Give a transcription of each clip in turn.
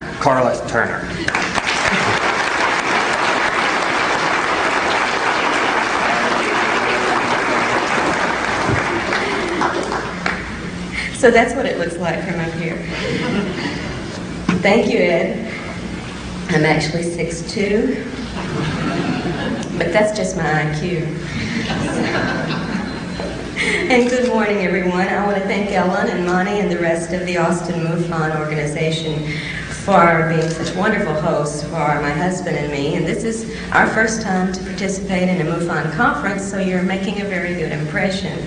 Karla Turner. So that's what it looks like from up here. Thank you, Ed. I'm actually 6'2", but that's just my IQ. And good morning, everyone. I want to thank Ellen and Monty and the rest of the Austin MUFON organization for being such wonderful hosts for my husband and me. And this is our first time to participate in a MUFON conference, so you're making a very good impression.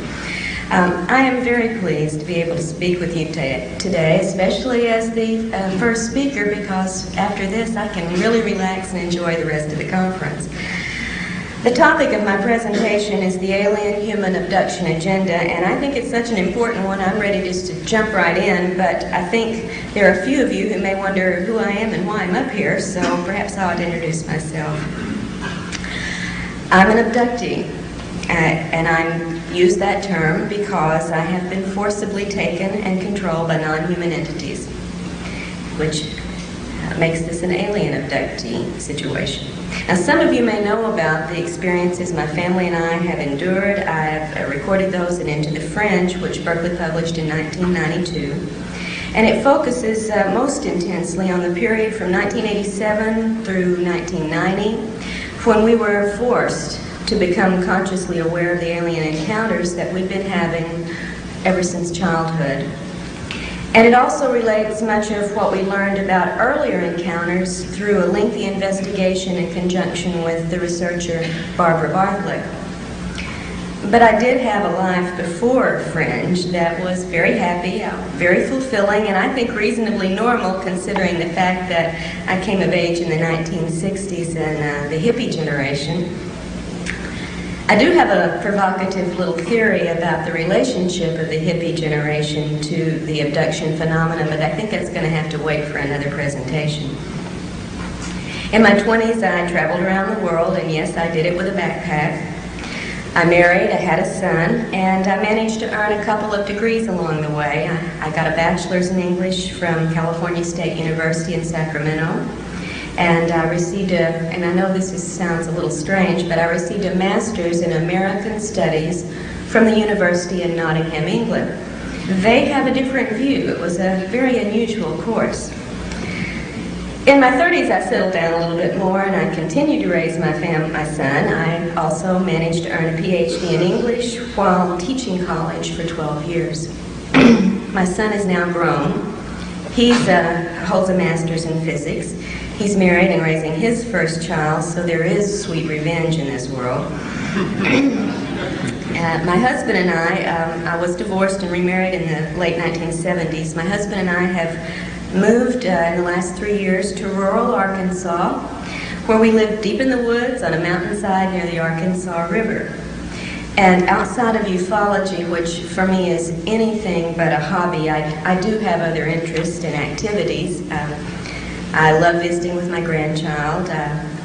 I am very pleased to be able to speak with you today, especially as the first speaker, because after this I can really relax and enjoy the rest of the conference. The topic of my presentation is the alien-human abduction agenda, and I think it's such an important one I'm ready just to jump right in, but I think there are a few of you who may wonder who I am and why I'm up here, so perhaps I ought to introduce myself. I'm an abductee, and I use that term because I have been forcibly taken and controlled by non-human entities, which makes this an alien abductee situation. Now, some of you may know about the experiences my family and I have endured. I've recorded those in Into the Fringe, which Berkeley published in 1992. And it focuses most intensely on the period from 1987 through 1990, when we were forced to become consciously aware of the alien encounters that we've been having ever since childhood. And it also relates much of what we learned about earlier encounters through a lengthy investigation in conjunction with the researcher Barbara Barthlick. But I did have a life before Fringe that was very happy, very fulfilling, and I think reasonably normal considering the fact that I came of age in the 1960s and the hippie generation. I do have a provocative little theory about the relationship of the hippie generation to the abduction phenomenon, but I think that's going to have to wait for another presentation. In my 20s, I traveled around the world, and yes, I did it with a backpack. I married, I had a son, and I managed to earn a couple of degrees along the way. I got a bachelor's in English from California State University in Sacramento. And I received and I know this sounds a little strange, but I received a master's in American Studies from the University in Nottingham, England. They have a different view. It was a very unusual course. In my 30s, I settled down a little bit more, and I continued to raise my son. I also managed to earn a PhD in English while teaching college for 12 years. My son is now grown. He holds a master's in physics. He's married and raising his first child, so there is sweet revenge in this world. My husband and I was divorced and remarried in the late 1970s. My husband and I have moved in the last 3 years to rural Arkansas, where we live deep in the woods on a mountainside near the Arkansas River. And outside of ufology, which for me is anything but a hobby, I do have other interests and activities. I love visiting with my grandchild.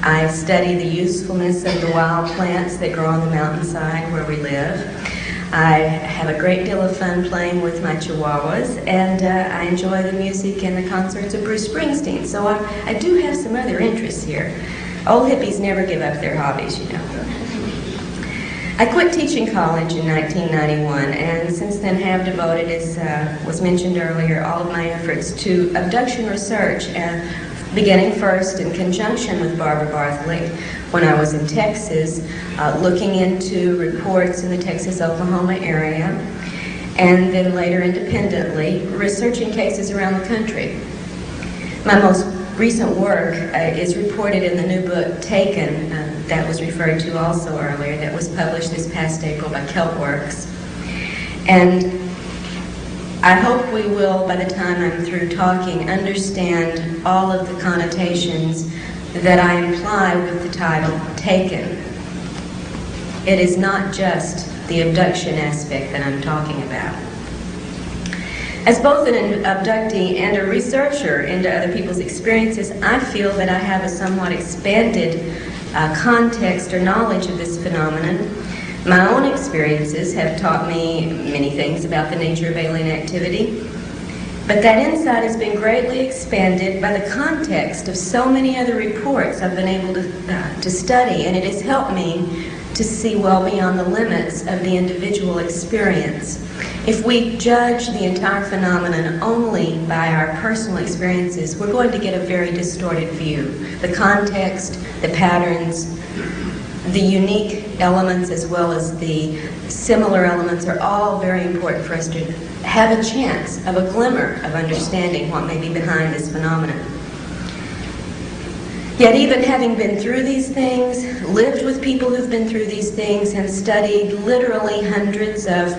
I study the usefulness of the wild plants that grow on the mountainside where we live. I have a great deal of fun playing with my chihuahuas, and I enjoy the music and the concerts of Bruce Springsteen. So I do have some other interests here. Old hippies never give up their hobbies, you know. I quit teaching college in 1991, and since then have devoted, as was mentioned earlier, all of my efforts to abduction research, beginning first in conjunction with Barbara Barthlick when I was in Texas, looking into reports in the Texas-Oklahoma area, and then later independently, researching cases around the country. My most recent work is reported in the new book, Taken, that was referred to also earlier, that was published this past April by Keltworks. And I hope we will, by the time I'm through talking, understand all of the connotations that I imply with the title, Taken. It is not just the abduction aspect that I'm talking about. As both an abductee and a researcher into other people's experiences, I feel that I have a somewhat expanded context or knowledge of this phenomenon. My own experiences have taught me many things about the nature of alien activity. But that insight has been greatly expanded by the context of so many other reports I've been able to study, and it has helped me to see well beyond the limits of the individual experience. If we judge the entire phenomenon only by our personal experiences, we're going to get a very distorted view. The context, the patterns, the unique elements as well as the similar elements are all very important for us to have a chance of a glimmer of understanding what may be behind this phenomenon. Yet even having been through these things, lived with people who've been through these things, and studied literally hundreds of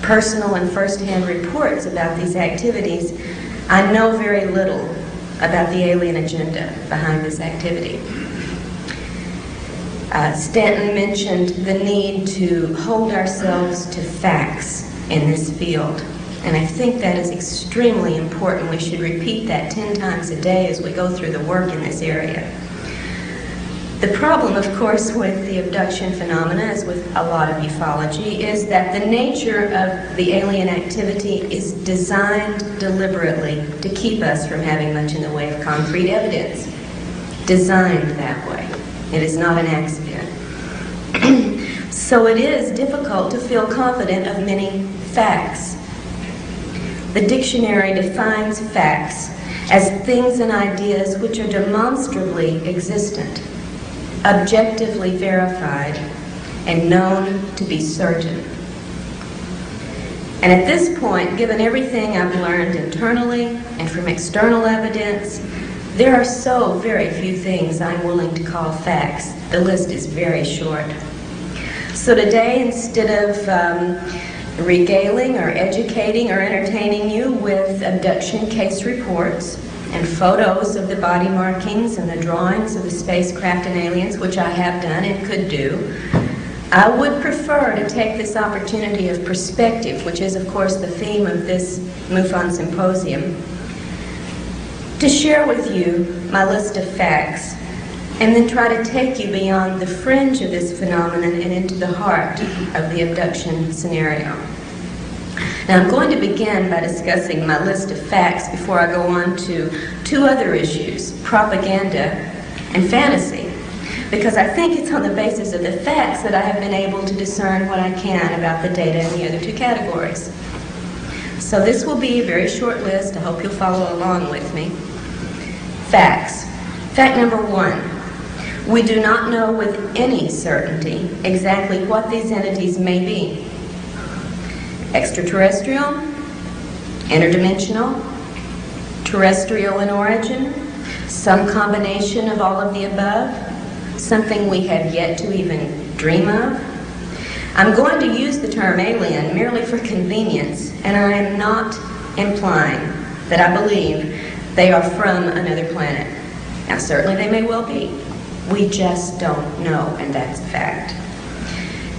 personal and first-hand reports about these activities, I know very little about the alien agenda behind this activity. Stanton mentioned the need to hold ourselves to facts in this field. And I think that is extremely important. We should repeat that 10 times a day as we go through the work in this area. The problem, of course, with the abduction phenomena, as with a lot of ufology, is that the nature of the alien activity is designed deliberately to keep us from having much in the way of concrete evidence. Designed that way. It is not an accident. So it is difficult to feel confident of many facts. The dictionary defines facts as things and ideas which are demonstrably existent, objectively verified, and known to be certain. And at this point, given everything I've learned internally and from external evidence, there are so very few things I'm willing to call facts. The list is very short. So today, instead of regaling or educating or entertaining you with abduction case reports and photos of the body markings and the drawings of the spacecraft and aliens, which I have done and could do, I would prefer to take this opportunity of perspective, which is, of course, the theme of this MUFON symposium, to share with you my list of facts, and then try to take you beyond the fringe of this phenomenon and into the heart of the abduction scenario. Now, I'm going to begin by discussing my list of facts before I go on to two other issues, propaganda and fantasy, because I think it's on the basis of the facts that I have been able to discern what I can about the data in the other two categories. So this will be a very short list. I hope you'll follow along with me. Facts. Fact number 1. We do not know with any certainty exactly what these entities may be. Extraterrestrial, interdimensional, terrestrial in origin, some combination of all of the above, something we have yet to even dream of. I'm going to use the term alien merely for convenience, and I am not implying that I believe they are from another planet. Now, certainly they may well be. We just don't know, and that's a fact.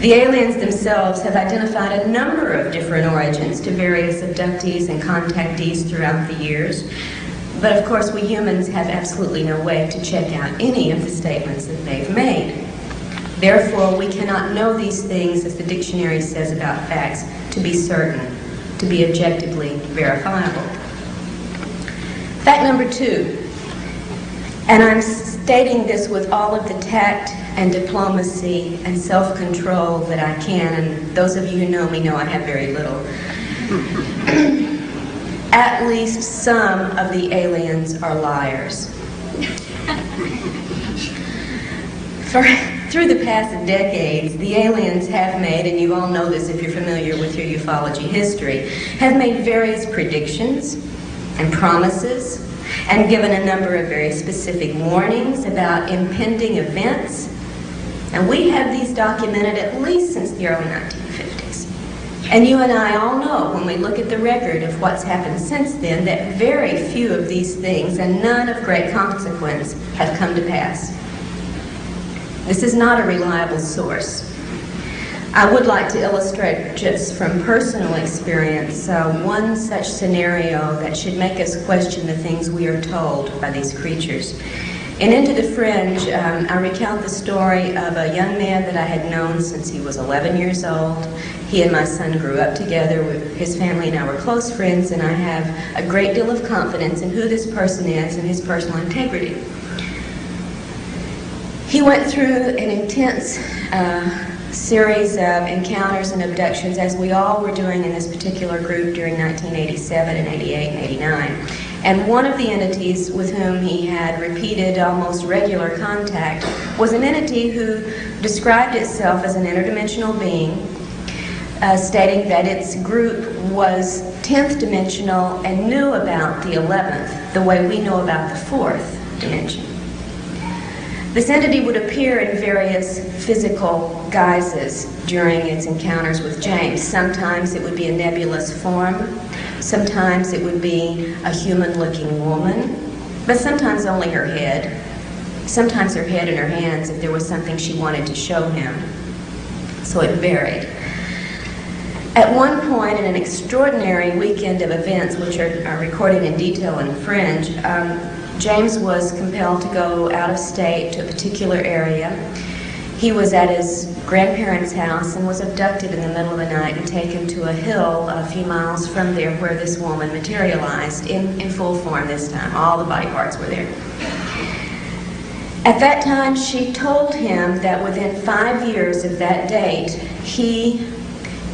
The aliens themselves have identified a number of different origins to various abductees and contactees throughout the years, but of course we humans have absolutely no way to check out any of the statements that they've made. Therefore, we cannot know these things, as the dictionary says about facts, to be certain, to be objectively verifiable. Fact number 2, and I'm stating this with all of the tact and diplomacy and self-control that I can, and those of you who know me know I have very little. At least some of the aliens are liars. Through the past decades, the aliens have made, and you all know this if you're familiar with your ufology history, have made various predictions and promises and given a number of very specific warnings about impending events. And we have these documented at least since the early 1950s. And you and I all know, when we look at the record of what's happened since then, that very few of these things, and none of great consequence, have come to pass. This is not a reliable source. I would like to illustrate just from personal experience one such scenario that should make us question the things we are told by these creatures. In Into the Fringe, I recount the story of a young man that I had known since he was 11 years old. He and my son grew up together. His family and I were close friends, and I have a great deal of confidence in who this person is and his personal integrity. He went through an intense series of encounters and abductions, as we all were doing in this particular group during 1987 and 88 and 89. And one of the entities with whom he had repeated, almost regular contact was an entity who described itself as an interdimensional being, stating that its group was 10th dimensional and knew about the 11th the way we know about the 4th dimension. This entity would appear in various physical guises during its encounters with James. Sometimes it would be a nebulous form. Sometimes it would be a human-looking woman, but sometimes only her head. Sometimes her head and her hands if there was something she wanted to show him. So it varied. At one point in an extraordinary weekend of events, which are recorded in detail in Fringe, James was compelled to go out of state to a particular area. He was at his grandparents' house and was abducted in the middle of the night and taken to a hill a few miles from there where this woman materialized in full form this time. All the body parts were there. At that time, she told him that within 5 years of that date, he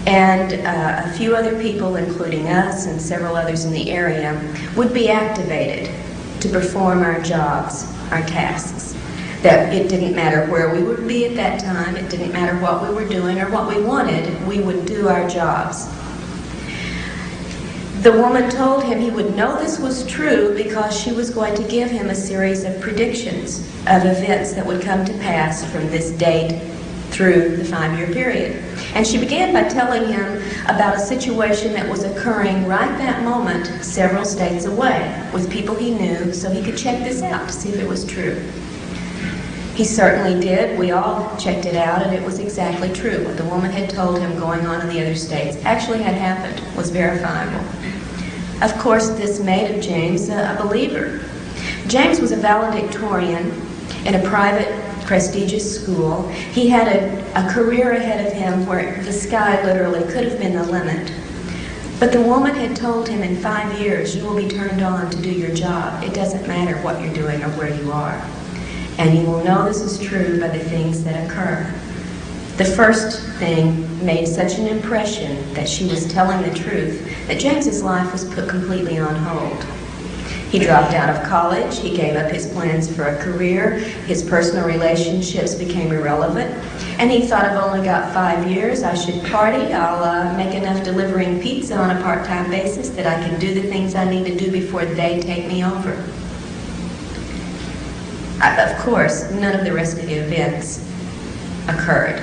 and a few other people, including us and several others in the area, would be activated to perform our jobs, our tasks. That it didn't matter where we would be at that time, it didn't matter what we were doing or what we wanted, we would do our jobs. The woman told him he would know this was true because she was going to give him a series of predictions of events that would come to pass from this date through the 5-year period. And she began by telling him about a situation that was occurring right that moment several states away with people he knew, so he could check this out to see if it was true. He certainly did. We all checked it out, and it was exactly true. What the woman had told him going on in the other states actually had happened, was verifiable. Of course, this made of James a believer. James was a valedictorian in a private, prestigious school. He had a career ahead of him where the sky literally could have been the limit. But the woman had told him in 5 years, you will be turned on to do your job. It doesn't matter what you're doing or where you are. And you will know this is true by the things that occur. The first thing made such an impression that she was telling the truth that James's life was put completely on hold. He dropped out of college, he gave up his plans for a career, his personal relationships became irrelevant, and he thought, I've only got 5 years, I should party, I'll make enough delivering pizza on a part-time basis that I can do the things I need to do before they take me over. Of course, none of the rest of the events occurred,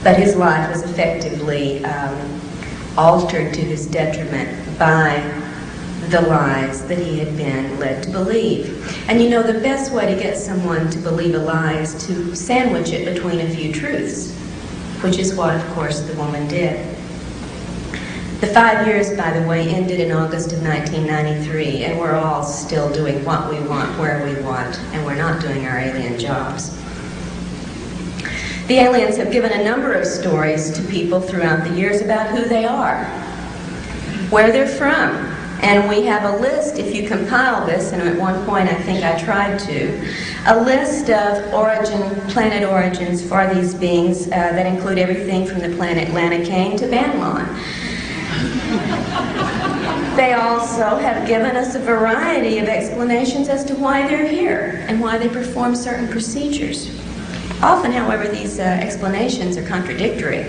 but his life was effectively altered to his detriment by the lies that he had been led to believe. And you know, the best way to get someone to believe a lie is to sandwich it between a few truths, which is what, of course, the woman did. The 5 years, by the way, ended in August of 1993, and we're all still doing what we want, where we want, and we're not doing our alien jobs. The aliens have given a number of stories to people throughout the years about who they are, where they're from. And we have a list, if you compile this, and at one point I think I tried to, a list of planet origins for these beings that include everything from the planet Lanakane to Banlon. They also have given us a variety of explanations as to why they're here and why they perform certain procedures. Often, however, these explanations are contradictory.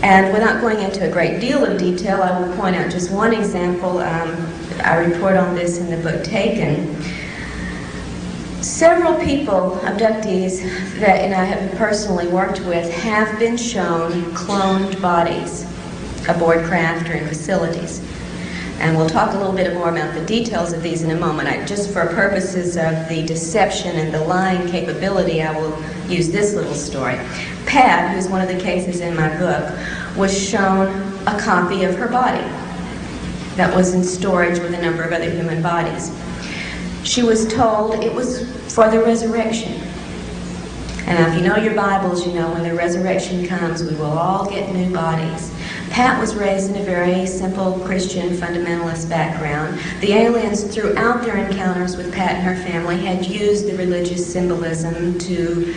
And without going into a great deal of detail, I will point out just one example. I report on this in the book Taken. Several people, abductees, that I have personally worked with, have been shown cloned bodies aboard craft or in facilities. And we'll talk a little bit more about the details of these in a moment. Just for purposes of the deception and the lying capability, I will use this little story. Pat, who's one of the cases in my book, was shown a copy of her body that was in storage with a number of other human bodies. She was told it was for the resurrection. And if you know your Bibles, you know when the resurrection comes, we will all get new bodies. Pat was raised in a very simple Christian fundamentalist background. The aliens, throughout their encounters with Pat and her family, had used the religious symbolism to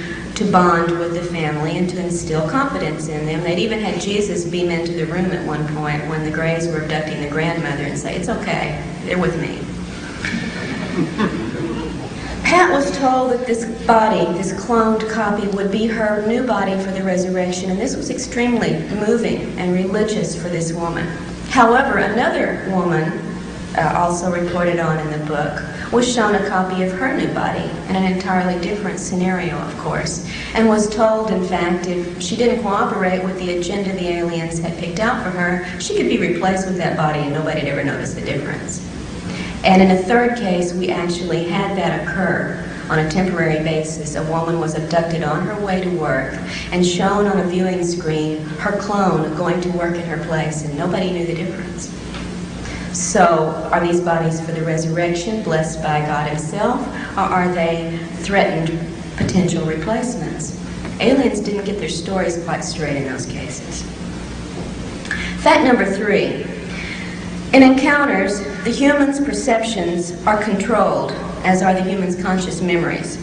bond with the family and to instill confidence in them. They'd even had Jesus beam into the room at one point when the Grays were abducting the grandmother and say, "It's okay, they're with me." Pat was told that this body, this cloned copy, would be her new body for the resurrection, and this was extremely moving and religious for this woman. However, another woman, also reported on in the book, was shown a copy of her new body in an entirely different scenario, of course, and was told, in fact, if she didn't cooperate with the agenda the aliens had picked out for her, she could be replaced with that body and nobody'd ever notice the difference. And in a third case, we actually had that occur on a temporary basis. A woman was abducted on her way to work and shown on a viewing screen her clone going to work in her place, and nobody knew the difference. So, are these bodies for the resurrection, blessed by God Himself, or are they threatened potential replacements? Aliens didn't get their stories quite straight in those cases. Fact number 3. In encounters, the human's perceptions are controlled, as are the human's conscious memories.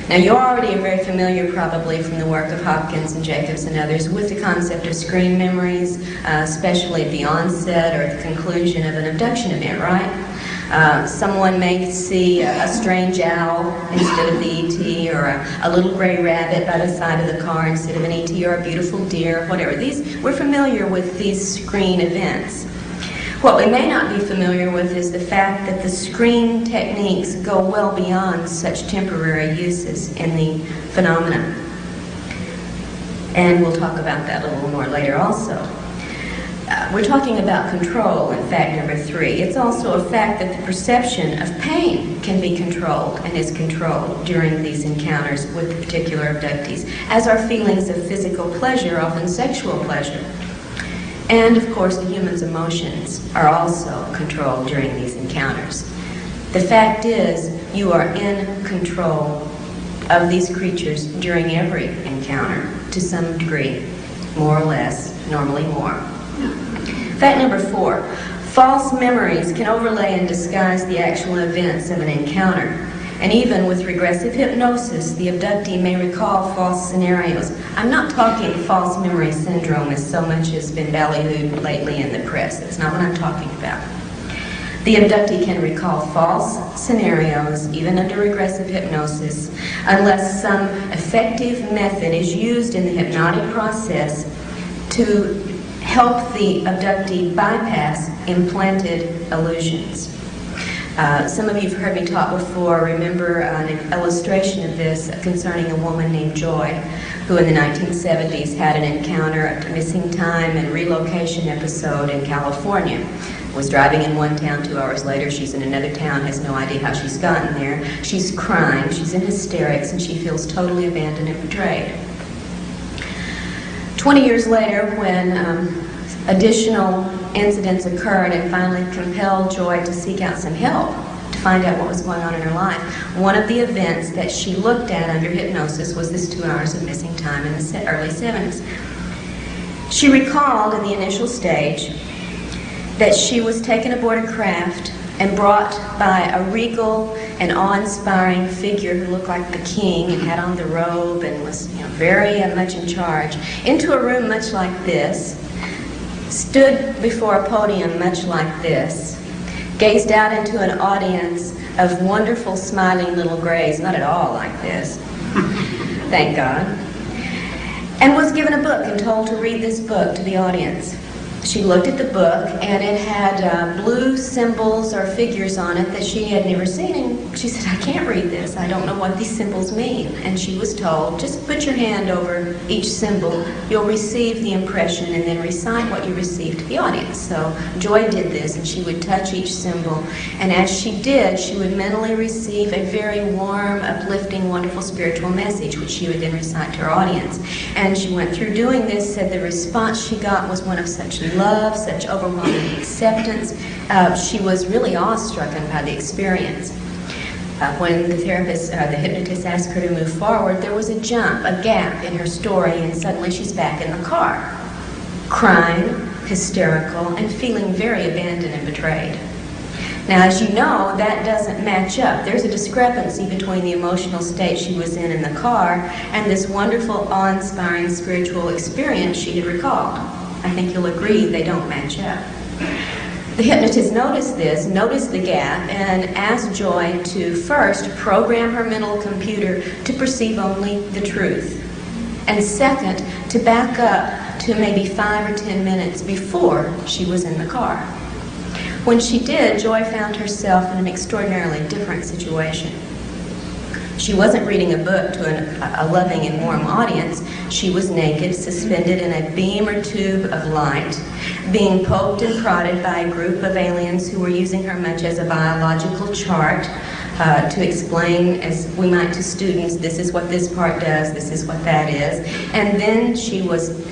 Now, you already are very familiar, probably from the work of Hopkins and Jacobs and others, with the concept of screen memories, especially at the onset or at the conclusion of an abduction event, right? Someone may see a strange owl instead of the E.T., or a little gray rabbit by the side of the car instead of an E.T., or a beautiful deer, whatever. We're familiar with these screen events. What we may not be familiar with is the fact that the screen techniques go well beyond such temporary uses in the phenomenon. And we'll talk about that a little more later also. We're talking about control in fact number 3. It's also a fact that the perception of pain can be controlled and is controlled during these encounters with the particular abductees, as are feelings of physical pleasure, often sexual pleasure. And, of course, the human's emotions are also controlled during these encounters. The fact is, you are in control of these creatures during every encounter, to some degree, more or less, normally more. Fact number 4, false memories can overlay and disguise the actual events of an encounter. And even with regressive hypnosis, the abductee may recall false scenarios. I'm not talking false memory syndrome as so much has been ballyhooed lately in the press. That's not what I'm talking about. The abductee can recall false scenarios, even under regressive hypnosis, unless some effective method is used in the hypnotic process to help the abductee bypass implanted illusions. Some of you have heard me talk before. Remember an illustration of this concerning a woman named Joy, who in the 1970s had an encounter, a missing time and relocation episode in California. Was driving in one town, 2 hours later she's in another town, has no idea how she's gotten there. She's crying, she's in hysterics, and she feels totally abandoned and betrayed. 20 years later, when additional incidents occurred and finally compelled Joy to seek out some help to find out what was going on in her life, one of the events that she looked at under hypnosis was this 2 hours of missing time in the early 70s. She recalled in the initial stage that she was taken aboard a craft and brought by a regal and awe-inspiring figure who looked like the king and had on the robe and was very much in charge, into a room much like this, stood before a podium much like this, gazed out into an audience of wonderful smiling little grays, not at all like this, thank God, and was given a book and told to read this book to the audience. She looked at the book, and it had blue symbols or figures on it that she had never seen, and she said, I can't read this. I don't know what these symbols mean. And she was told, just put your hand over each symbol. You'll receive the impression, and then recite what you received to the audience. So Joy did this, and she would touch each symbol, and as she did, she would mentally receive a very warm, uplifting, wonderful spiritual message, which she would then recite to her audience. And she went through doing this, said the response she got was one of such love, such overwhelming acceptance. She was really awestruck by the experience. When the hypnotist asked her to move forward, there was a jump, a gap in her story, and suddenly she's back in the car, crying, hysterical, and feeling very abandoned and betrayed. Now, as you know, that doesn't match up. There's a discrepancy between the emotional state she was in the car and this wonderful, awe-inspiring spiritual experience she had recalled. I think you'll agree they don't match up. The hypnotist noticed this, noticed the gap, and asked Joy to first program her mental computer to perceive only the truth. And second, to back up to maybe 5 or 10 minutes before she was in the car. When she did, Joy found herself in an extraordinarily different situation. She wasn't reading a book to a loving and warm audience. She was naked, suspended in a beam or tube of light, being poked and prodded by a group of aliens who were using her much as a biological chart to explain, as we might to students, this is what this part does, this is what that is. And then she was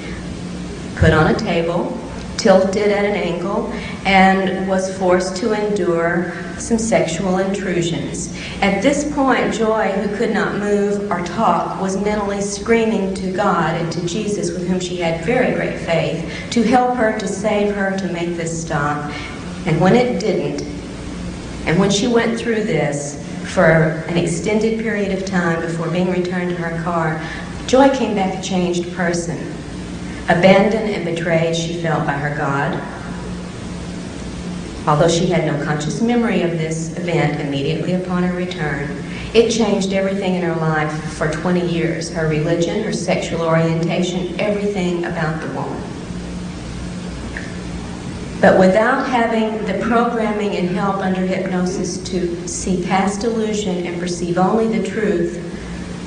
put on a table, tilted at an angle, and was forced to endure some sexual intrusions. At this point, Joy, who could not move or talk, was mentally screaming to God and to Jesus, with whom she had very great faith, to help her, to save her, to make this stop. And when it didn't, and when she went through this for an extended period of time before being returned to her car, Joy came back a changed person. Abandoned and betrayed, she felt, by her God. Although she had no conscious memory of this event immediately upon her return, it changed everything in her life for 20 years. Her religion, her sexual orientation, everything about the woman. But without having the programming and help under hypnosis to see past illusion and perceive only the truth,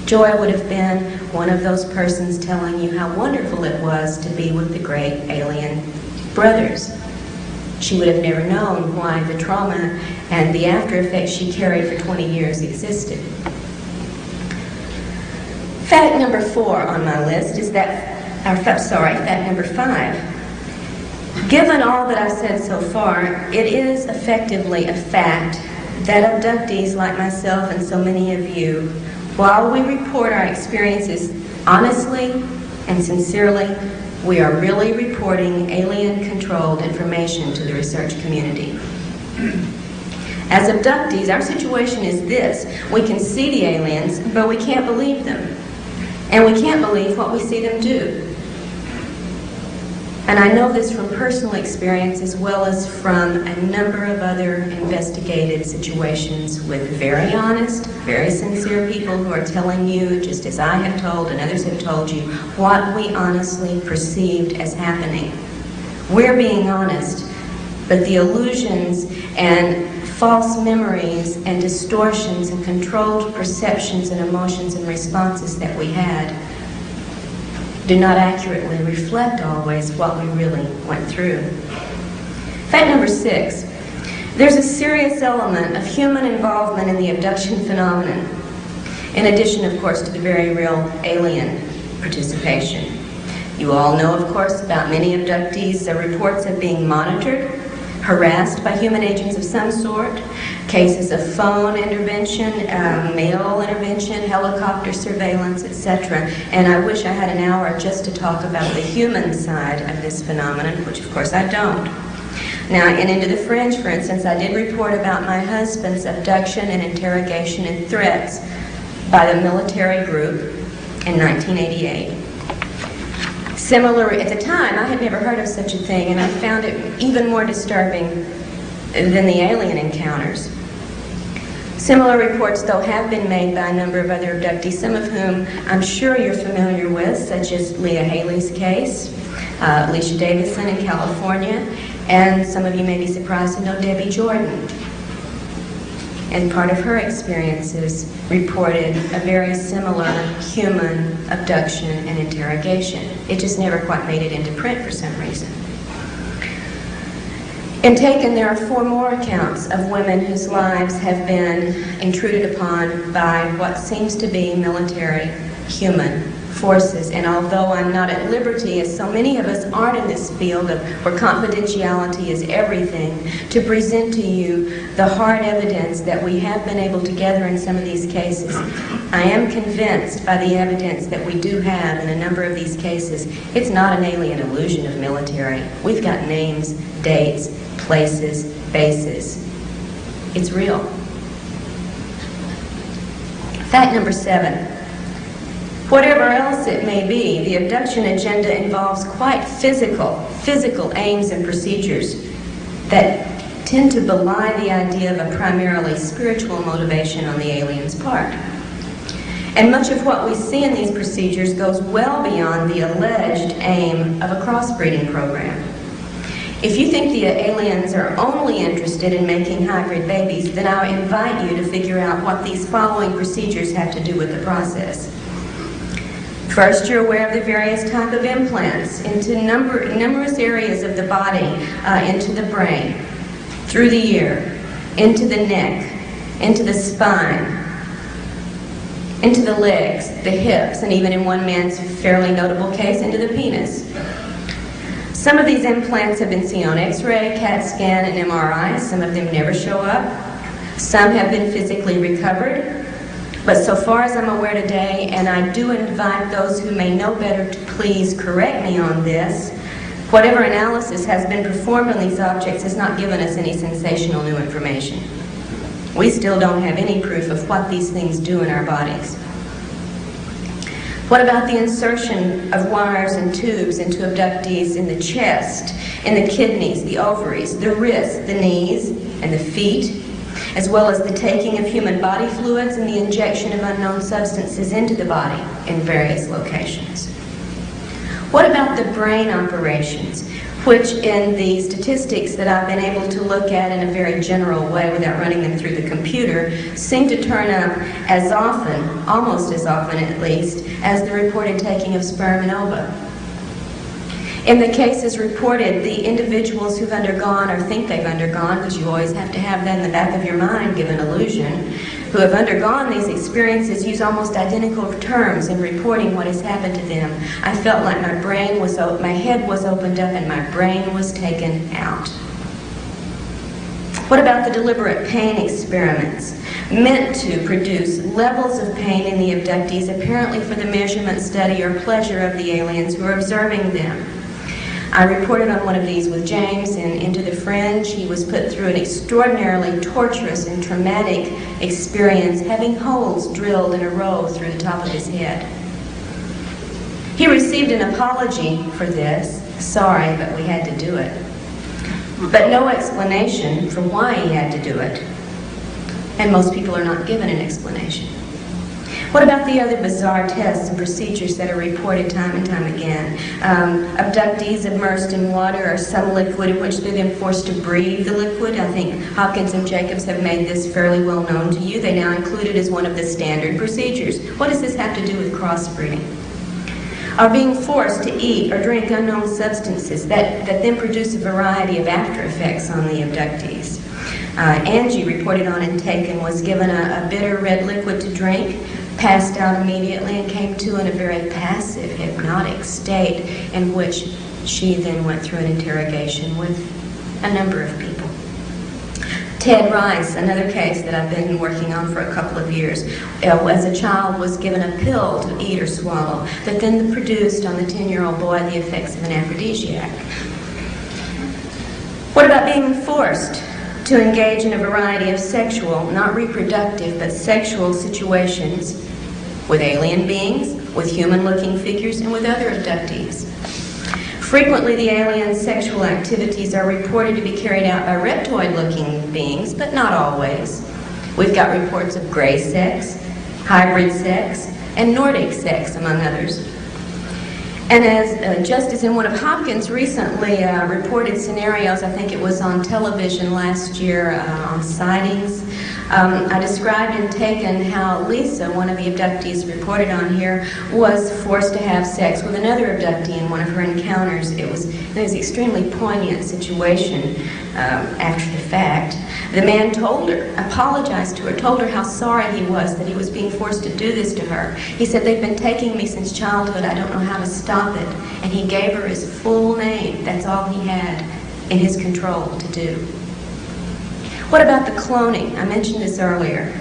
Joy would have been one of those persons telling you how wonderful it was to be with the great alien brothers. She would have never known why the trauma and the after effects she carried for 20 years existed. Fact number 4 on my list is fact number 5. Given all that I've said so far, it is effectively a fact that abductees like myself and so many of you, while we report our experiences honestly and sincerely, we are really reporting alien-controlled information to the research community. As abductees, our situation is this: we can see the aliens, but we can't believe them. And we can't believe what we see them do. And I know this from personal experience as well as from a number of other investigated situations with very honest, very sincere people who are telling you, just as I have told and others have told you, what we honestly perceived as happening. We're being honest, but the illusions and false memories and distortions and controlled perceptions and emotions and responses that we had do not accurately reflect always what we really went through. Fact number 6, there's a serious element of human involvement in the abduction phenomenon, in addition, of course, to the very real alien participation. You all know, of course, about many abductees, reports of being monitored, harassed by human agents of some sort, cases of phone intervention, mail intervention, helicopter surveillance, etc. And I wish I had an hour just to talk about the human side of this phenomenon, which of course I don't. Now, in Into the Fringe, for instance, I did report about my husband's abduction and interrogation and threats by the military group in 1988. Similar, at the time, I had never heard of such a thing, and I found it even more disturbing than the alien encounters. Similar reports, though, have been made by a number of other abductees, some of whom I'm sure you're familiar with, such as Leah Haley's case, Alicia Davison in California, and some of you may be surprised to know Debbie Jordan. And part of her experiences reported a very similar human abduction and interrogation. It just never quite made it into print for some reason. In Taken, there are 4 more accounts of women whose lives have been intruded upon by what seems to be military human forces. And although I'm not at liberty, as so many of us aren't in this field where confidentiality is everything, to present to you the hard evidence that we have been able to gather in some of these cases, I am convinced by the evidence that we do have in a number of these cases, it's not an alien illusion of military. We've got names, dates, places, bases. It's real. Fact number 7. Whatever else it may be, the abduction agenda involves quite physical aims and procedures that tend to belie the idea of a primarily spiritual motivation on the alien's part. And much of what we see in these procedures goes well beyond the alleged aim of a crossbreeding program. If you think the aliens are only interested in making hybrid babies, then I invite you to figure out what these following procedures have to do with the process. First, you're aware of the various type of implants into numerous areas of the body, into the brain, through the ear, into the neck, into the spine, into the legs, the hips, and even in one man's fairly notable case, into the penis. Some of these implants have been seen on X-ray, CAT scan, and MRI. Some of them never show up. Some have been physically recovered. But so far as I'm aware today, and I do invite those who may know better to please correct me on this, whatever analysis has been performed on these objects has not given us any sensational new information. We still don't have any proof of what these things do in our bodies. What about the insertion of wires and tubes into abductees in the chest, in the kidneys, the ovaries, the wrists, the knees, and the feet, as well as the taking of human body fluids and the injection of unknown substances into the body in various locations? What about the brain operations, which in the statistics that I've been able to look at in a very general way without running them through the computer, seem to turn up as often, almost as often at least, as the reported taking of sperm and ova? In the cases reported, the individuals who've undergone or think they've undergone, because you always have to have that in the back of your mind, give an illusion, who have undergone these experiences use almost identical terms in reporting what has happened to them. I felt like my head was opened up and my brain was taken out. What about the deliberate pain experiments meant to produce levels of pain in the abductees, apparently for the measurement, study, or pleasure of the aliens who are observing them? I reported on one of these with James in Into the Fringe. He was put through an extraordinarily torturous and traumatic experience, having holes drilled in a row through the top of his head. He received an apology for this. Sorry, but we had to do it. But no explanation for why he had to do it. And most people are not given an explanation. What about the other bizarre tests and procedures that are reported time and time again? Abductees immersed in water or some liquid in which they're then forced to breathe the liquid. I think Hopkins and Jacobs have made this fairly well known to you. They now include it as one of the standard procedures. What does this have to do with crossbreeding? Are being forced to eat or drink unknown substances that then produce a variety of after effects on the abductees. Angie, reported on and taken, was given a bitter red liquid to drink, passed out immediately, and came to in a very passive, hypnotic state in which she then went through an interrogation with a number of people. Ted Rice, another case that I've been working on for a couple of years, as a child was given a pill to eat or swallow that then produced on the 10-year-old boy the effects of an aphrodisiac. What about being forced to engage in a variety of sexual, not reproductive, but sexual situations with alien beings, with human-looking figures, and with other abductees? Frequently, the alien sexual activities are reported to be carried out by reptoid-looking beings, but not always. We've got reports of gray sex, hybrid sex, and Nordic sex, among others. And as just as in one of Hopkins' recently reported scenarios, I think it was on television last year on sightings, I described in Taken how Lisa, one of the abductees reported on here, was forced to have sex with another abductee in one of her encounters. It was an extremely poignant situation after the fact. The man told her, apologized to her, told her how sorry he was that he was being forced to do this to her. He said, "They've been taking me since childhood. I don't know how to stop it." And he gave her his full name. That's all he had in his control to do. What about the cloning? I mentioned this earlier.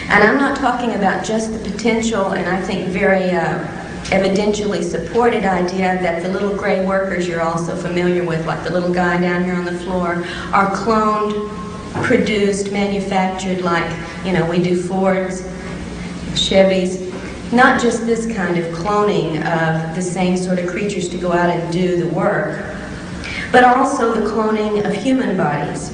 And I'm not talking about just the potential, and I think very evidentially supported idea that the little gray workers you're also familiar with, like the little guy down here on the floor, are cloned, produced, manufactured like, we do Fords, Chevys. Not just this kind of cloning of the same sort of creatures to go out and do the work, but also the cloning of human bodies,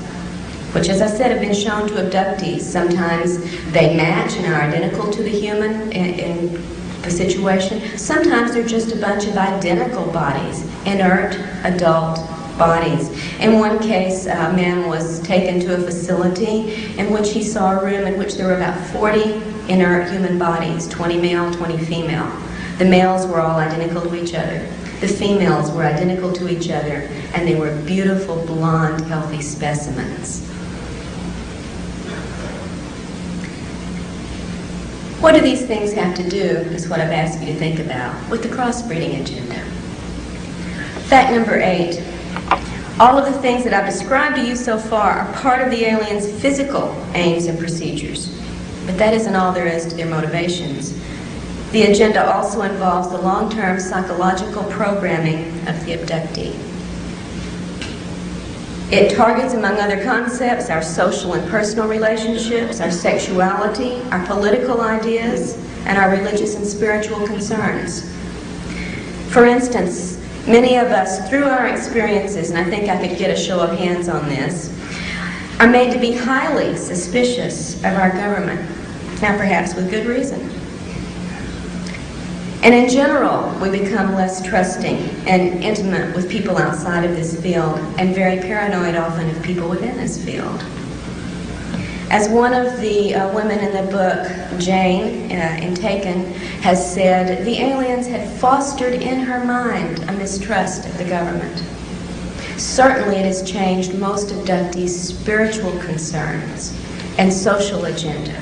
which, as I said, have been shown to abductees. Sometimes they match and are identical to the human in the situation. Sometimes they're just a bunch of identical bodies, inert adult bodies. In one case, a man was taken to a facility in which he saw a room in which there were about 40 inert human bodies, 20 male, 20 female. The males were all identical to each other. The females were identical to each other, and they were beautiful, blonde, healthy specimens. What do these things have to do, is what I've asked you to think about, with the crossbreeding agenda? Fact number 8. All of the things that I've described to you so far are part of the aliens' physical aims and procedures. But that isn't all there is to their motivations. The agenda also involves the long-term psychological programming of the abductee. It targets, among other concepts, our social and personal relationships, our sexuality, our political ideas, and our religious and spiritual concerns. For instance, many of us, through our experiences, and I think I could get a show of hands on this, are made to be highly suspicious of our government. Now, perhaps with good reason. And in general, we become less trusting and intimate with people outside of this field, and very paranoid often of people within this field. As one of the women in the book, Jane, in Taken, has said, the aliens had fostered in her mind a mistrust of the government. Certainly it has changed most abductees' spiritual concerns and social agenda.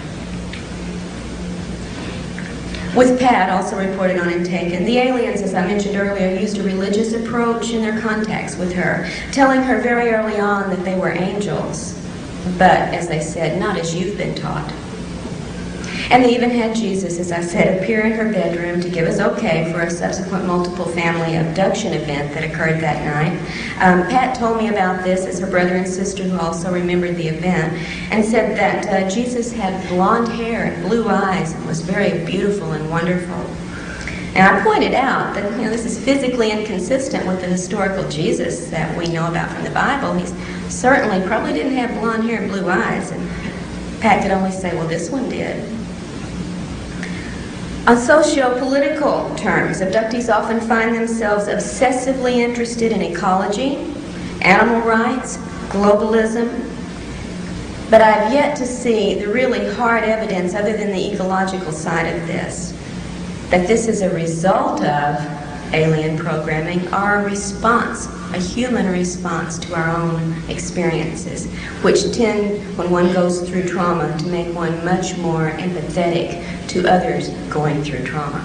With Pat, also reported on in Taken, the aliens, as I mentioned earlier, used a religious approach in their contacts with her, telling her very early on that they were angels, but, as they said, not as you've been taught. And they even had Jesus, as I said, appear in her bedroom to give us okay for a subsequent multiple family abduction event that occurred that night. Pat told me about this as her brother and sister, who also remembered the event, and said that Jesus had blonde hair and blue eyes and was very beautiful and wonderful. And I pointed out that this is physically inconsistent with the historical Jesus that we know about from the Bible. He certainly probably didn't have blonde hair and blue eyes, and Pat could only say, well, this one did. On socio-political terms, abductees often find themselves obsessively interested in ecology, animal rights, globalism, but I've yet to see the really hard evidence, other than the ecological side of this, that this is a result of alien programming or a response, a human response to our own experiences, which tend, when one goes through trauma, to make one much more empathetic to others going through trauma.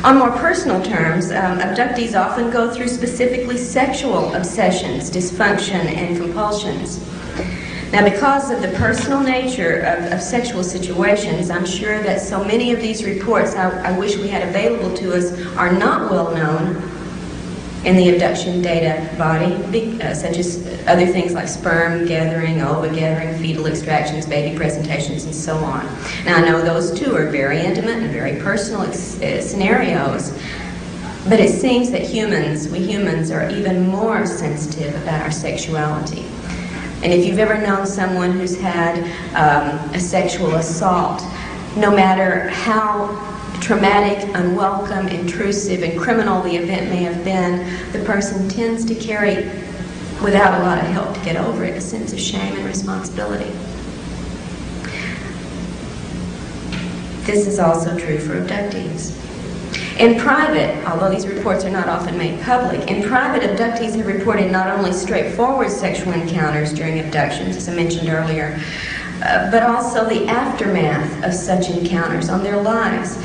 On more personal terms, abductees often go through specifically sexual obsessions, dysfunction, and compulsions. Now, because of the personal nature of sexual situations, I'm sure that so many of these reports I wish we had available to us are not well known in the abduction data body, such as other things like sperm gathering, ova gathering, fetal extractions, baby presentations, and so on. Now, I know those two are very intimate and very personal scenarios, but it seems that we humans are even more sensitive about our sexuality. And if you've ever known someone who's had a sexual assault, no matter how traumatic, unwelcome, intrusive, and criminal the event may have been, the person tends to carry, without a lot of help to get over it, a sense of shame and responsibility. This is also true for abductees. In private, although these reports are not often made public, in private, abductees have reported not only straightforward sexual encounters during abductions, as I mentioned earlier, but also the aftermath of such encounters on their lives.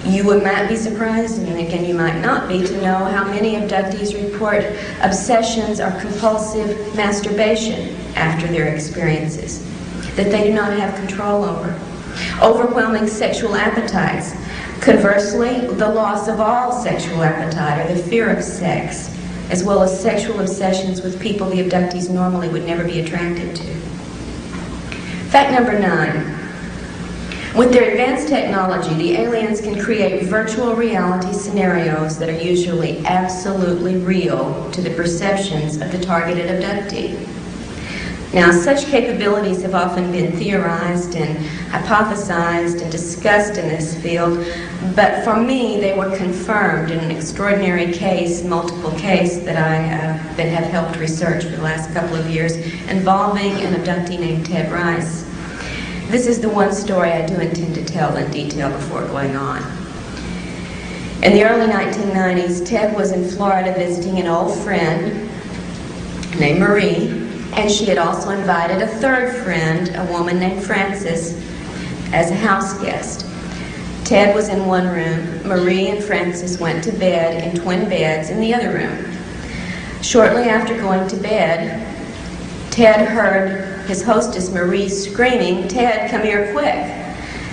You might be surprised, and again you might not be, to know how many abductees report obsessions or compulsive masturbation after their experiences that they do not have control over. Overwhelming sexual appetites. Conversely, the loss of all sexual appetite or the fear of sex, as well as sexual obsessions with people the abductees normally would never be attracted to. Fact number 9. With their advanced technology, the aliens can create virtual reality scenarios that are usually absolutely real to the perceptions of the targeted abductee. Now, such capabilities have often been theorized and hypothesized and discussed in this field, but for me, they were confirmed in an extraordinary case, multiple case, that I have helped research for the last couple of years, involving an abductee named Ted Rice. This is the one story I do intend to tell in detail before going on. In the early 1990s, Ted was in Florida visiting an old friend named Marie, and she had also invited a third friend, a woman named Frances, as a house guest. Ted was in one room. Marie and Frances went to bed in twin beds in the other room. Shortly after going to bed, Ted heard his hostess Marie screaming, "Ted, come here quick."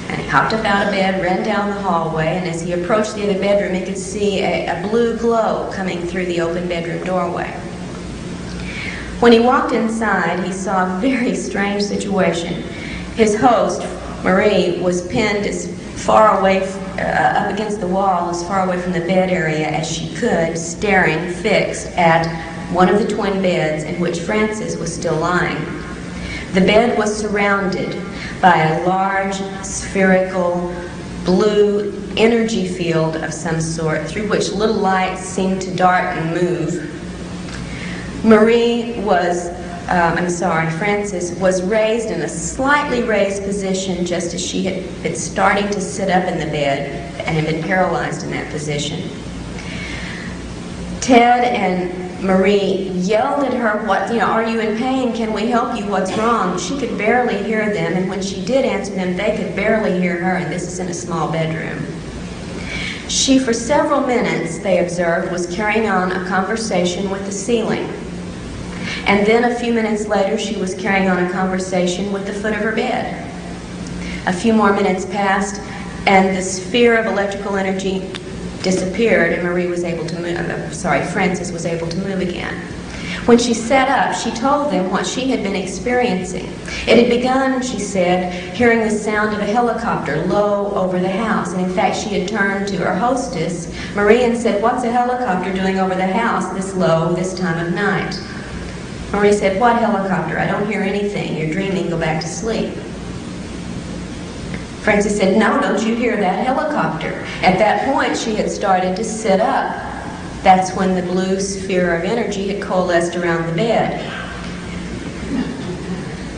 And he hopped up out of bed, ran down the hallway, and as he approached the other bedroom, he could see a blue glow coming through the open bedroom doorway. When he walked inside, he saw a very strange situation. His host, Marie, was pinned as far away, up against the wall, as far away from the bed area as she could, staring fixed at one of the twin beds in which Frances was still lying. The bed was surrounded by a large, spherical, blue energy field of some sort through which little lights seemed to dart and move. Frances was raised in a slightly raised position just as she had been starting to sit up in the bed and had been paralyzed in that position. Ted and Marie yelled at her, "Are you in pain? Can we help you? What's wrong?" She could barely hear them, and when she did answer them, they could barely hear her, and this is in a small bedroom. She, for several minutes, they observed, was carrying on a conversation with the ceiling. And then a few minutes later, she was carrying on a conversation with the foot of her bed. A few more minutes passed, and the sphere of electrical energy disappeared, and Frances was able to move again. When she sat up, she told them what she had been experiencing. It had begun, she said, hearing the sound of a helicopter low over the house. And in fact, she had turned to her hostess, Marie, and said, "What's a helicopter doing over the house this low, this time of night?" Marie said, "What helicopter? I don't hear anything. You're dreaming. Go back to sleep." Frances said, "No, don't you hear that helicopter?" At that point, she had started to sit up. That's when the blue sphere of energy had coalesced around the bed.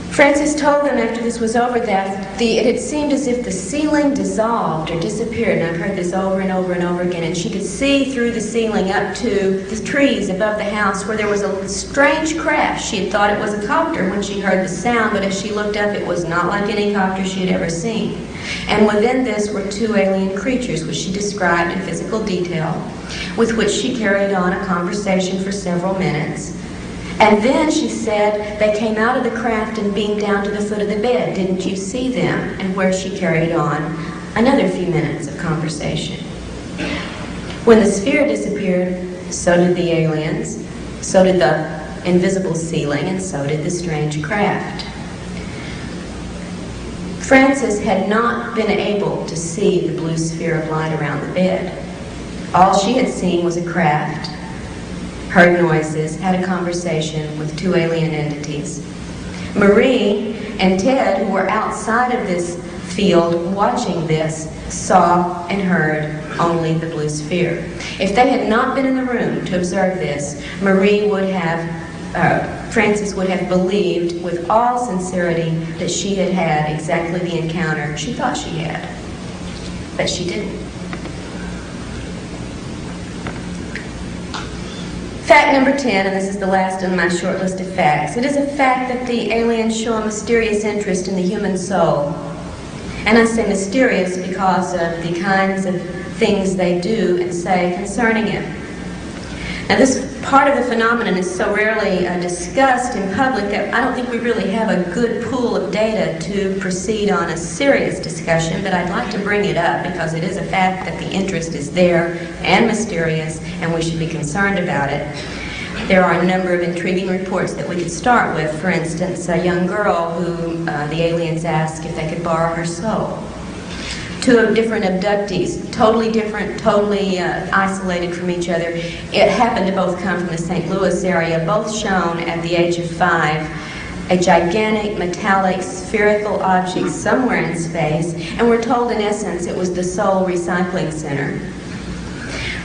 Frances told them after this was over that it had seemed as if the ceiling dissolved or disappeared, and I've heard this over and over and over again, and she could see through the ceiling up to the trees above the house where there was a strange crash. She had thought it was a copter when she heard the sound, but as she looked up, it was not like any copter she had ever seen. And within this were two alien creatures, which she described in physical detail, with which she carried on a conversation for several minutes. And then, she said, they came out of the craft and beamed down to the foot of the bed. Didn't you see them? And where she carried on another few minutes of conversation. When the sphere disappeared, so did the aliens, so did the invisible ceiling, and so did the strange craft. Frances had not been able to see the blue sphere of light around the bed. All she had seen was a craft, heard noises, had a conversation with two alien entities. Marie and Ted, who were outside of this field watching this, saw and heard only the blue sphere. If they had not been in the room to observe this, Frances would have believed with all sincerity that she had had exactly the encounter she thought she had. but she didn't. Fact number 10, and this is the last on my short list of facts. It is a fact that the aliens show a mysterious interest in the human soul. And I say mysterious because of the kinds of things they do and say concerning it. Now, this part of the phenomenon is so rarely discussed in public that I don't think we really have a good pool of data to proceed on a serious discussion, but I'd like to bring it up because it is a fact that the interest is there and mysterious, and we should be concerned about it. There are a number of intriguing reports that we could start with. For instance, a young girl who the aliens asked if they could borrow her soul. Two different abductees, totally different, totally isolated from each other. It happened to both come from the St. Louis area, both shown at the age of 5, a gigantic metallic spherical object somewhere in space, and we're told in essence it was the Soul Recycling Center.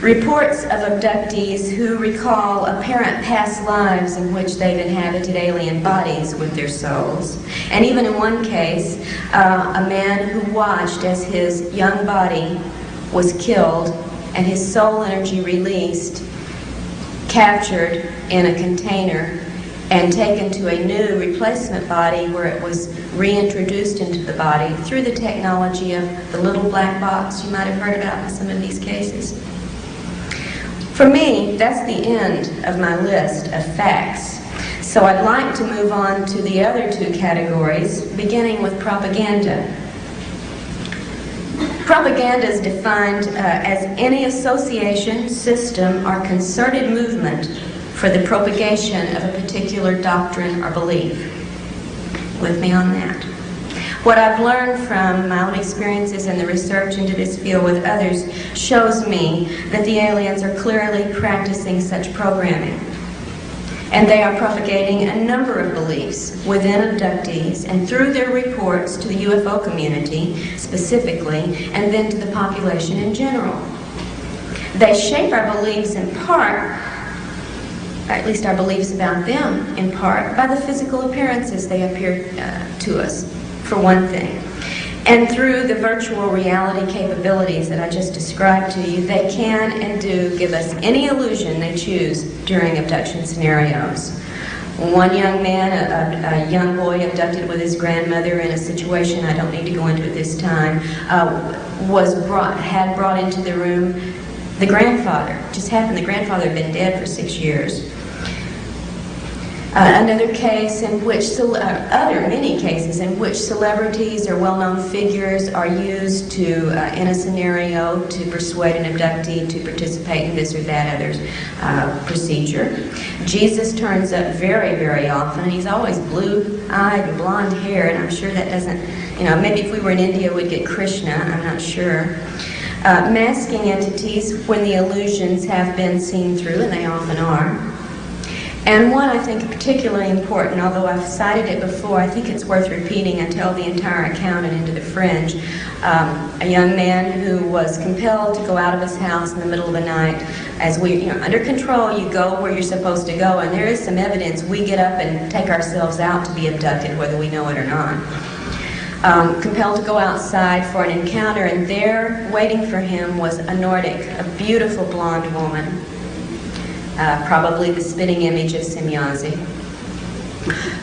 Reports of abductees who recall apparent past lives in which they've inhabited alien bodies with their souls. And even in one case, a man who watched as his young body was killed and his soul energy released, captured in a container, and taken to a new replacement body where it was reintroduced into the body through the technology of the little black box you might have heard about in some of these cases. For me, that's the end of my list of facts. So I'd like to move on to the other two categories, beginning with propaganda. Propaganda is defined as any association, system, or concerted movement for the propagation of a particular doctrine or belief. With me on that. What I've learned from my own experiences and the research into this field with others shows me that the aliens are clearly practicing such programming. And they are propagating a number of beliefs within abductees and through their reports to the UFO community specifically, and then to the population in general. They shape our beliefs in part, at least our beliefs about them in part, by the physical appearances they appear to us, for one thing. And through the virtual reality capabilities that I just described to you, they can and do give us any illusion they choose during abduction scenarios. One young man, a young boy abducted with his grandmother in a situation I don't need to go into at this time, had brought into the room the grandfather. It just happened the grandfather had been dead for 6 years. Another case in which, many cases in which celebrities or well-known figures are used to, in a scenario, to persuade an abductee to participate in this or that other procedure. Jesus turns up very, very often. He's always blue-eyed and blonde hair, and I'm sure that doesn't, maybe if we were in India we'd get Krishna, I'm not sure. Masking entities when the illusions have been seen through, and they often are. And one I think particularly important, although I've cited it before, I think it's worth repeating and tell the entire account and into the fringe. A young man who was compelled to go out of his house in the middle of the night. As we, under control, you go where you're supposed to go, and there is some evidence we get up and take ourselves out to be abducted, whether we know it or not. Compelled to go outside for an encounter, and there, waiting for him, was a Nordic, a beautiful blonde woman. Probably the spitting image of Semyazi,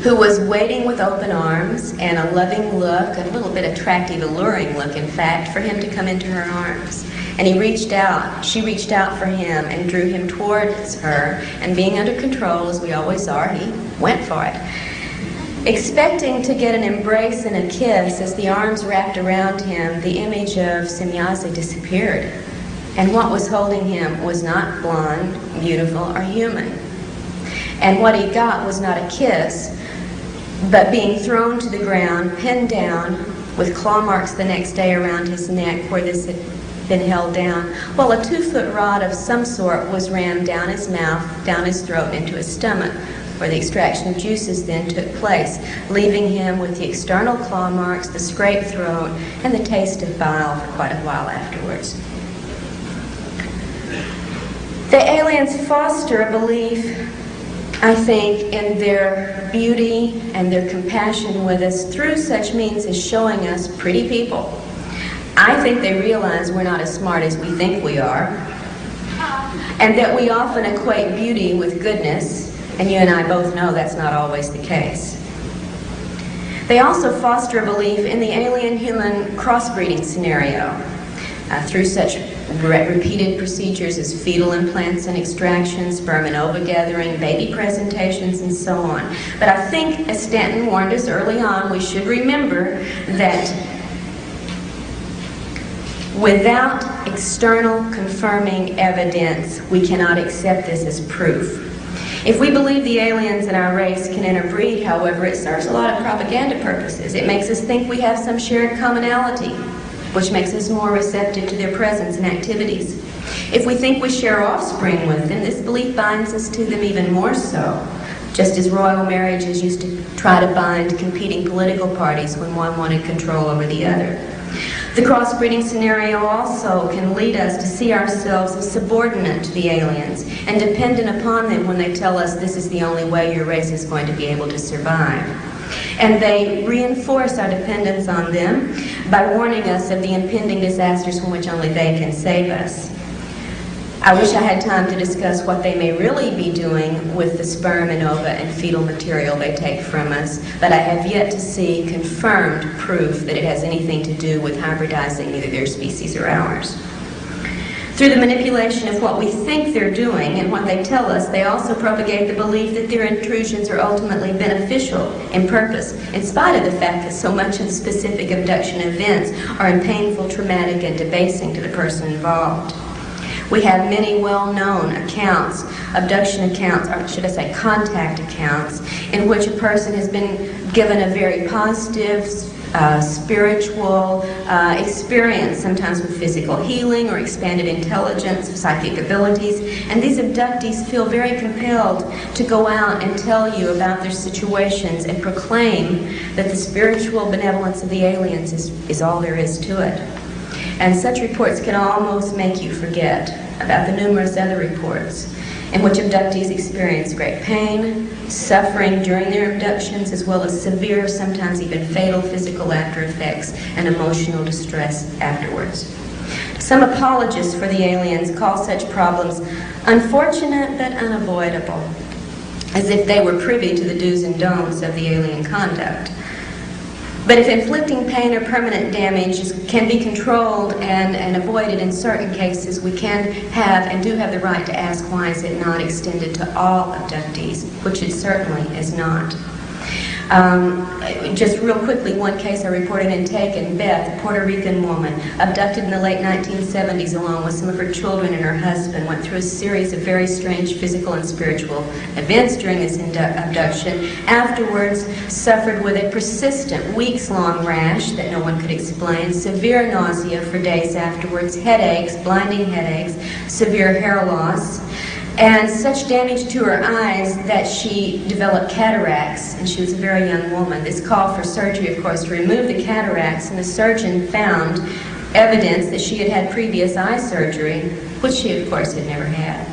who was waiting with open arms and a loving look, a little bit attractive, alluring look, in fact, for him to come into her arms. And she reached out for him and drew him towards her, and being under control, as we always are, he went for it. Expecting to get an embrace and a kiss, as the arms wrapped around him, the image of Semyazi disappeared. And what was holding him was not blonde, beautiful, or human. And what he got was not a kiss, but being thrown to the ground, pinned down, with claw marks the next day around his neck where this had been held down, while a 2-foot rod of some sort was rammed down his mouth, down his throat, into his stomach, where the extraction of juices then took place, leaving him with the external claw marks, the scraped throat, and the taste of bile for quite a while afterwards. The aliens foster a belief, I think, in their beauty and their compassion with us through such means as showing us pretty people. I think they realize we're not as smart as we think we are, and that we often equate beauty with goodness, and you and I both know that's not always the case. They also foster a belief in the alien-human crossbreeding scenario through such repeated procedures as fetal implants and extractions, sperm and ova gathering, baby presentations, and so on. But I think, as Stanton warned us early on, we should remember that without external confirming evidence, we cannot accept this as proof. If we believe the aliens in our race can interbreed, however, it serves a lot of propaganda purposes. It makes us think we have some shared commonality, which makes us more receptive to their presence and activities. If we think we share offspring with them, this belief binds us to them even more so, just as royal marriages used to try to bind competing political parties when one wanted control over the other. The crossbreeding scenario also can lead us to see ourselves as subordinate to the aliens and dependent upon them when they tell us this is the only way your race is going to be able to survive. And they reinforce our dependence on them by warning us of the impending disasters from which only they can save us. I wish I had time to discuss what they may really be doing with the sperm and ova and fetal material they take from us, but I have yet to see confirmed proof that it has anything to do with hybridizing either their species or ours. Through the manipulation of what we think they're doing and what they tell us, they also propagate the belief that their intrusions are ultimately beneficial in purpose, in spite of the fact that so much of specific abduction events are painful, traumatic, and debasing to the person involved. We have many well-known accounts, abduction accounts, or should I say contact accounts, in which a person has been given a very positive, spiritual experience, sometimes with physical healing or expanded intelligence, psychic abilities, and these abductees feel very compelled to go out and tell you about their situations and proclaim that the spiritual benevolence of the aliens is all there is to it. And such reports can almost make you forget about the numerous other reports in which abductees experience great pain, suffering during their abductions, as well as severe, sometimes even fatal physical after effects and emotional distress afterwards. Some apologists for the aliens call such problems unfortunate but unavoidable, as if they were privy to the do's and don'ts of the alien conduct. But if inflicting pain or permanent damage can be controlled and avoided in certain cases, we can have and do have the right to ask, why is it not extended to all abductees, which it certainly is not. Just real quickly, one case I reported in Taken, Beth, a Puerto Rican woman, abducted in the late 1970s along with some of her children and her husband, went through a series of very strange physical and spiritual events during this abduction. Afterwards, suffered with a persistent, weeks-long rash that no one could explain, severe nausea for days afterwards, headaches, blinding headaches, severe hair loss, and such damage to her eyes that she developed cataracts, and she was a very young woman. This called for surgery, of course, to remove the cataracts, and the surgeon found evidence that she had had previous eye surgery, which she, of course, had never had.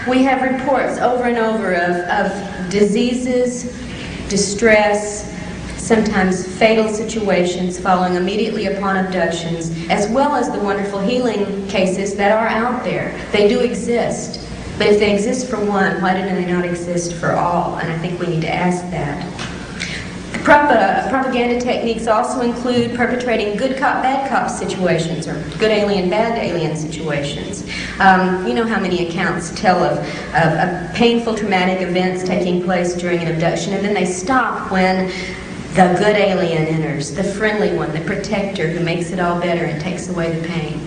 We have reports over and over of diseases, distress, sometimes fatal situations following immediately upon abductions, as well as the wonderful healing cases that are out there. They do exist, but if they exist for one, why do they not exist for all? And I think we need to ask that. Propaganda techniques also include perpetrating good cop, bad cop situations, or good alien, bad alien situations. You know how many accounts tell of painful, traumatic events taking place during an abduction, and then they stop when the good alien enters, the friendly one, the protector who makes it all better and takes away the pain.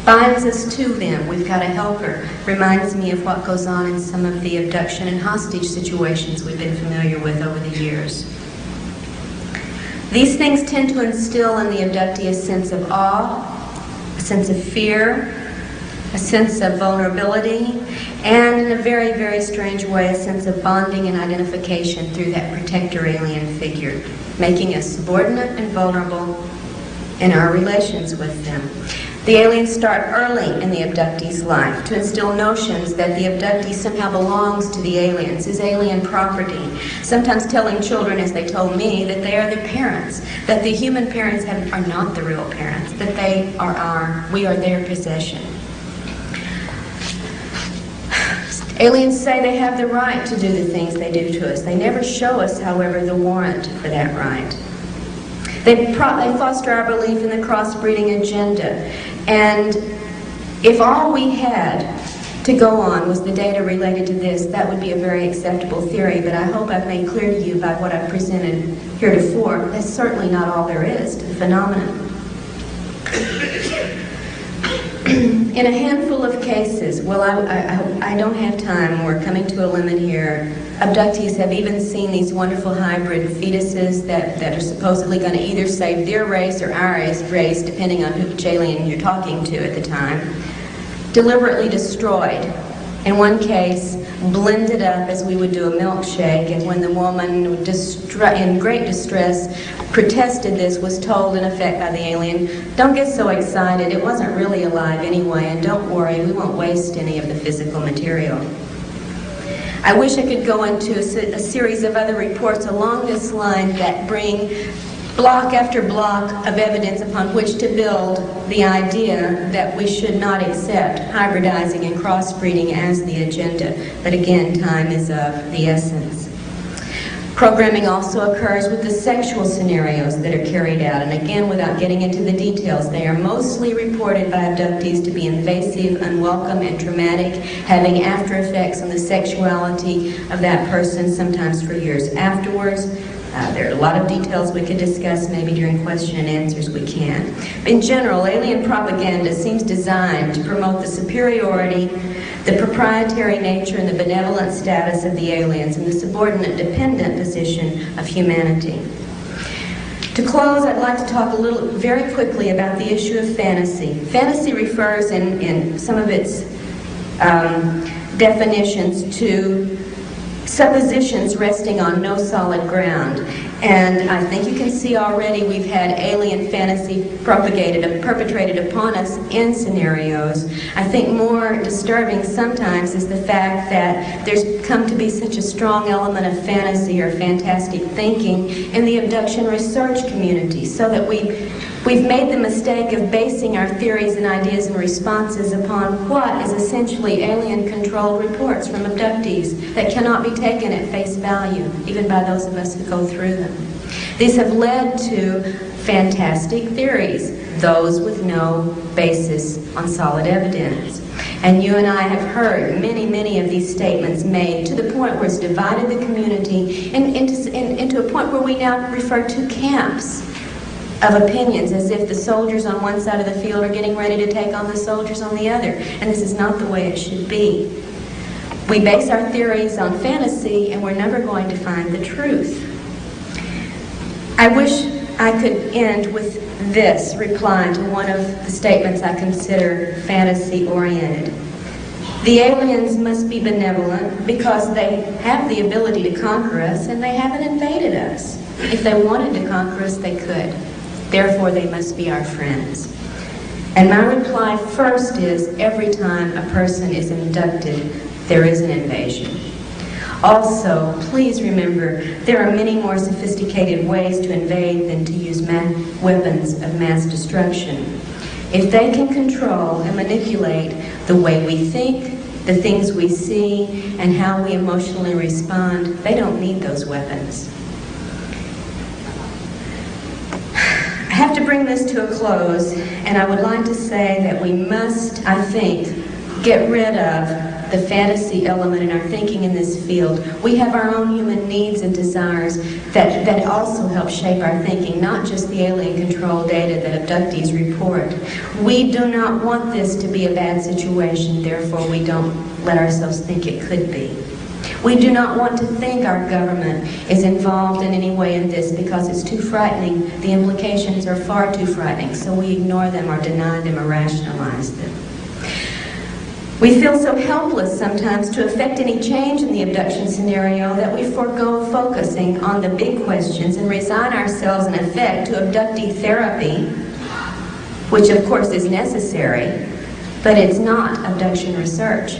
Binds us to them. We've got a helper. Reminds me of what goes on in some of the abduction and hostage situations we've been familiar with over the years. These things tend to instill in the abductee a sense of awe, a sense of fear, a sense of vulnerability, and in a very, very strange way, a sense of bonding and identification through that protector alien figure, making us subordinate and vulnerable in our relations with them. The aliens start early in the abductee's life to instill notions that the abductee somehow belongs to the aliens, is alien property, sometimes telling children, as they told me, that they are their parents, that the human parents are not the real parents, that we are their possession. Aliens say they have the right to do the things they do to us. They never show us, however, the warrant for that right. They foster our belief in the crossbreeding agenda. And if all we had to go on was the data related to this, that would be a very acceptable theory. But I hope I've made clear to you by what I've presented heretofore, that's certainly not all there is to the phenomenon. In a handful of cases, well, I don't have time, we're coming to a limit here, abductees have even seen these wonderful hybrid fetuses that are supposedly going to either save their race or our race, depending on which alien you're talking to at the time, deliberately destroyed. In one case, blended up as we would do a milkshake, and when the woman, in great distress, protested this, was told in effect by the alien, "Don't get so excited, it wasn't really alive anyway, and don't worry, we won't waste any of the physical material." I wish I could go into a series of other reports along this line that bring block after block of evidence upon which to build the idea that we should not accept hybridizing and crossbreeding as the agenda. But again, time is of the essence. Programming also occurs with the sexual scenarios that are carried out, and again, without getting into the details, they are mostly reported by abductees to be invasive, unwelcome, and traumatic, having after effects on the sexuality of that person, sometimes for years afterwards. There are a lot of details we could discuss, maybe during question and answers we can. In general, alien propaganda seems designed to promote the superiority, the proprietary nature, and the benevolent status of the aliens, and the subordinate dependent position of humanity. To close, I'd like to talk very quickly about the issue of fantasy. Fantasy refers in some of its definitions to suppositions resting on no solid ground. And I think you can see already we've had alien fantasy perpetrated upon us in scenarios. I think more disturbing sometimes is the fact that there's come to be such a strong element of fantasy or fantastic thinking in the abduction research community, so that we've made the mistake of basing our theories and ideas and responses upon what is essentially alien-controlled reports from abductees that cannot be taken at face value, even by those of us who go through them. These have led to fantastic theories, those with no basis on solid evidence. And you and I have heard many, many of these statements made to the point where it's divided the community into a point where we now refer to camps of opinions, as if the soldiers on one side of the field are getting ready to take on the soldiers on the other. And this is not the way it should be. We base our theories on fantasy, and we're never going to find the truth. I wish I could end with this reply to one of the statements I consider fantasy-oriented. The aliens must be benevolent because they have the ability to conquer us, and they haven't invaded us. If they wanted to conquer us, they could. Therefore, they must be our friends. And my reply first is, every time a person is abducted, there is an invasion. Also, please remember, there are many more sophisticated ways to invade than to use weapons of mass destruction. If they can control and manipulate the way we think, the things we see, and how we emotionally respond, they don't need those weapons. I have to bring this to a close, and I would like to say that we must, I think, get rid of the fantasy element in our thinking in this field. We have our own human needs and desires that also help shape our thinking, not just the alien control data that abductees report. We do not want this to be a bad situation, therefore we don't let ourselves think it could be. We do not want to think our government is involved in any way in this because it's too frightening. The implications are far too frightening, so we ignore them or deny them or rationalize them. We feel so helpless sometimes to affect any change in the abduction scenario that we forego focusing on the big questions and resign ourselves in effect to abductee therapy, which of course is necessary, but it's not abduction research.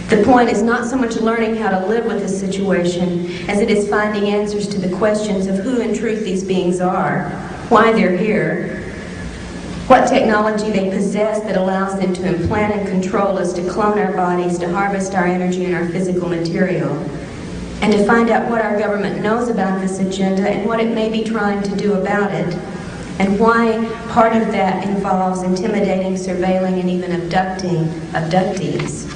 The point is not so much learning how to live with the situation as it is finding answers to the questions of who in truth these beings are, why they're here, what technology they possess that allows them to implant and control us, to clone our bodies, to harvest our energy and our physical material, and to find out what our government knows about this agenda and what it may be trying to do about it, and why part of that involves intimidating, surveilling, and even abducting abductees.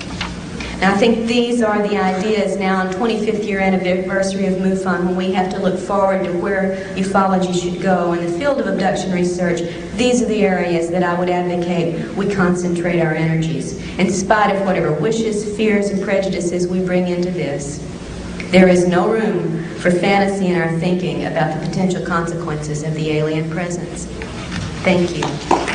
Now, I think these are the ideas now on 25th year anniversary of MUFON, when we have to look forward to where ufology should go. In the field of abduction research, these are the areas that I would advocate we concentrate our energies, in spite of whatever wishes, fears, and prejudices we bring into this. There is no room for fantasy in our thinking about the potential consequences of the alien presence. Thank you.